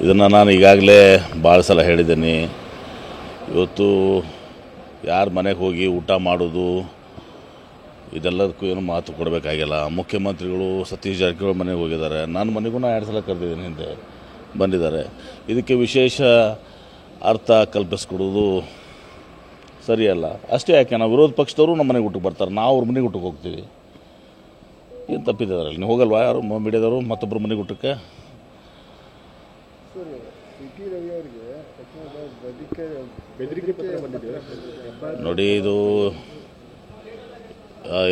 ಇದನ್ನು ನಾನು ಈಗಾಗಲೇ ಭಾಳ ಸಲ ಹೇಳಿದ್ದೀನಿ. ಇವತ್ತು ಯಾರ ಮನೆಗೆ ಹೋಗಿ ಊಟ ಮಾಡೋದು ಇದೆಲ್ಲದಕ್ಕೂ ಏನು ಮಾತು ಕೊಡಬೇಕಾಗಿಲ್ಲ. ಮುಖ್ಯಮಂತ್ರಿಗಳು ಸತೀಶ್ ಜಾರಕಿಹೊಳಿ ಮನೆಗೆ ಹೋಗಿದ್ದಾರೆ. ನನ್ನ ಮನೆಗೂ 2 ಸಲ ಕರೆದಿದ್ದೀನಿ, ಹಿಂದೆ ಬಂದಿದ್ದಾರೆ. ಇದಕ್ಕೆ ವಿಶೇಷ ಅರ್ಥ ಕಲ್ಪಿಸ್ಕೊಡೋದು ಸರಿಯಲ್ಲ. ಅಷ್ಟೇ ಯಾಕೆ, ನಾವು ವಿರೋಧ ಪಕ್ಷದವರು ನಮ್ಮ ಮನೆಗೆ ಊಟಕ್ಕೆ ಬರ್ತಾರೆ, ನಾವು ಅವ್ರ ಮನೆಗೆ ಊಟಕ್ಕೆ ಹೋಗ್ತೀವಿ. ಏನು ತಪ್ಪಿದ್ದಾರೆ? ನೀವು ಹೋಗಲ್ವಾ ಯಾರು ಮೀಡಿಯಾದವರು ಮತ್ತೊಬ್ಬರು ಮನೆಗೆ ಊಟಕ್ಕೆ? ನೋಡಿ, ಇದು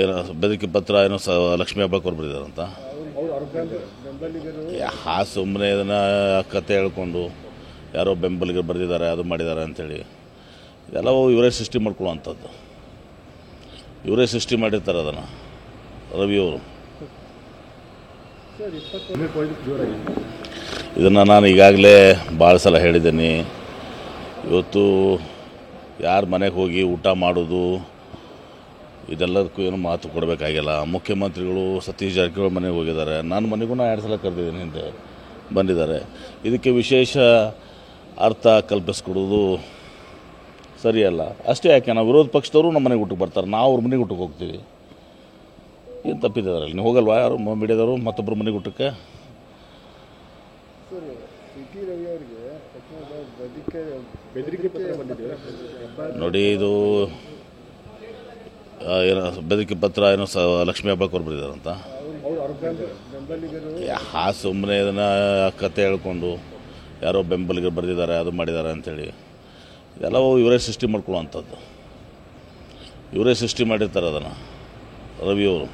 ಏನೋ ಬೆದರಿಕೆ ಪತ್ರ ಏನೋ ಲಕ್ಷ್ಮೀ ಹೆಬ್ಬಾಳ್ಕರ್ ಬರೆದಿದ್ದಾರಂತ. ಸುಮ್ಮನೆ ಇದನ್ನು ಕತೆ ಹೇಳ್ಕೊಂಡು ಯಾರೋ ಬೆಂಬಲಿಗರು ಬರೆದಿದ್ದಾರೆ, ಅದು ಮಾಡಿದ್ದಾರೆ ಅಂಥೇಳಿ ಇದೆಲ್ಲವೂ ಇವರೇ ಸೃಷ್ಟಿ ಮಾಡ್ಕೊಳ್ಳುವಂಥದ್ದು. ಇವರೇ ಸೃಷ್ಟಿ ಮಾಡಿರ್ತಾರೆ ಅದನ್ನು, ರವಿಯವರು. ಇದನ್ನು ನಾನು ಈಗಾಗಲೇ ಭಾಳ ಸಲ ಹೇಳಿದ್ದೀನಿ. ಇವತ್ತು ಯಾರ ಮನೆಗೆ ಹೋಗಿ ಊಟ ಮಾಡೋದು ಇದೆಲ್ಲದಕ್ಕೂ ಏನು ಮಾತು ಕೊಡಬೇಕಾಗಿಲ್ಲ. ಮುಖ್ಯಮಂತ್ರಿಗಳು ಸತೀಶ್ ಜಾರಕಿಹೊಳಿ ಮನೆಗೆ ಹೋಗಿದ್ದಾರೆ. ನನ್ನ ಮನೆಗೂ 2 ಸಲ ಕರೆದಿದ್ದೀನಿ, ಹಿಂದೆ ಬಂದಿದ್ದಾರೆ. ಇದಕ್ಕೆ ವಿಶೇಷ ಅರ್ಥ ಕಲ್ಪಿಸ್ಕೊಡೋದು ಸರಿಯಲ್ಲ. ಅಷ್ಟೇ ಯಾಕೆ, ನಾವು ವಿರೋಧ ಪಕ್ಷದವರು ನಮ್ಮ ಮನೆಗೆ ಊಟಕ್ಕೆ ಬರ್ತಾರೆ, ನಾವು ಅವ್ರ ಮನೆಗೆ ಊಟಕ್ಕೆ ಹೋಗ್ತೀವಿ. ಏನು ತಪ್ಪಿದ್ದಾರೆ? ನೀವು ಹೋಗಲ್ವಾ ಯಾರು ಮೀಡಿಯಾದವರು ಮತ್ತೊಬ್ಬರು ಮನೆಗೆ ಊಟಕ್ಕೆ? ನೋಡಿ, ಇದು ಏನೋ ಬೆದರಿಕೆ ಪತ್ರ ಏನೋ ಲಕ್ಷ್ಮೀ ಹೆಬ್ಬಾಳ್ಕರ್ ಬರೆದಿದ್ದಾರಂತ. ಸುಮ್ಮನೆ ಇದನ್ನು ಕತೆ ಹೇಳ್ಕೊಂಡು ಯಾರೋ ಬೆಂಬಲಿಗರು ಬರೆದಿದ್ದಾರೆ, ಅದು ಮಾಡಿದ್ದಾರೆ ಅಂಥೇಳಿ ಇದೆಲ್ಲವೂ ಇವರೇ ಸೃಷ್ಟಿ ಮಾಡ್ಕೊಳ್ಳುವಂಥದ್ದು. ಇವರೇ ಸೃಷ್ಟಿ ಮಾಡಿರ್ತಾರೆ ಅದನ್ನು, ರವಿಯವರು.